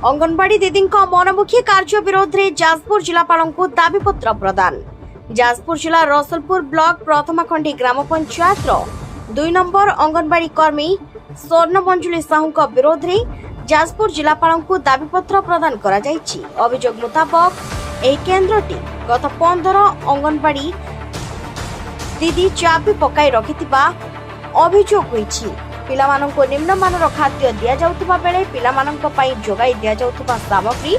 अंगनवाड़ी दीदी मनमुखी कार्य विरोध में जाजपुर जिलापाल को दाबीपत्र प्रदान। जाजपुर जिला रसलपुर ब्लॉक प्रथमाखंडी ग्राम पंचायत 2 नंबर अंगनवाड़ी कर्मी स्वर्ण मंजुली साहू विरोध में जाजपुर जिलापाल को दाबीपत्र प्रदान करा जायछि। अभियोग मुताबक यह केन्द्रटी गत 15 अंगनवाड़ी दीदी चाबी पकाई रखिथिबा अभियोग होईछि। पिलामानंको निम्नमानर खाद्य दिया जाउथबा बेले पिलामानंको पई जोगाई दिया जाउथबा सामग्री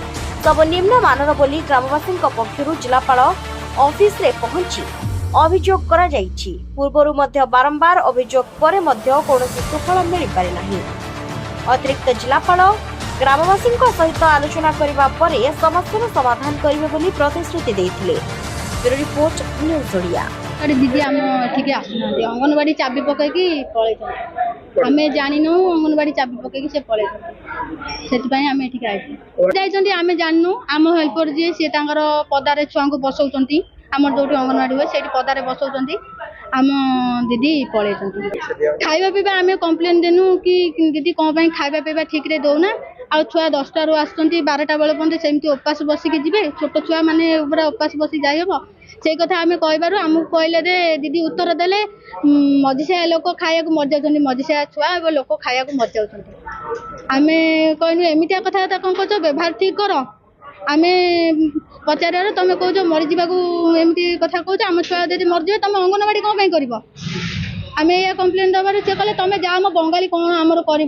सब निम्नमानर बोली ग्रामवासी पक्षरु जिलापाल ऑफिस रे पहुंची अभियोग करा जायछि। पूर्वरु मध्य बारंबार अभियोग परे मध्य कोनोसी सुफल मिलि पारि नाही। अतिरिक्त जिलापाल ग्रामवासी सहित आलोचना करिबा परे समस्यार समाधान करिवे बोली प्रतिश्रुति दैथिले। Bureau report news Odia. दीदी आम ठीक आसुना अंगनवाड़ी चाबी पकईकि पलैन आम जाणीनु अंगनवाड़ी चाबी पकईकि से पलैन से आम ये आम जानू आम हेल्पर जी सी पदारे छुआ को बसौं आम जो अंगनवाड़ी हुए से पदारे बसौं आम दीदी पलैन खाଇବା पीवा आम कम्प्लेन देनु कि दीदी कौन खाଇବା पीवा ठीक रे दौना आ छुआ 10टा रू आसुँच 12टा बेले पर्यंत सेमती उपास बसिकी जी छोट छुआ मैंने पूरा उपास बसी जाइब से कथा आम कहबार आमको कहले दे दीदी उत्तर देले मझिसा लोक खाया मर जाऊँ मझिसा छुआ एवं लोक खाया मर जाऊँ आम कहनु एमती कथा कौन कह व्यवहार ठीक कर आम पचार तुम कौच मरीजा एमती कथा कौच आम छुआ जब मरजे तुम अंगनवाड़ी कौन कर आम या कम्प्लेन दबार सी कहे तुम जा बंगाली कौन आमर कर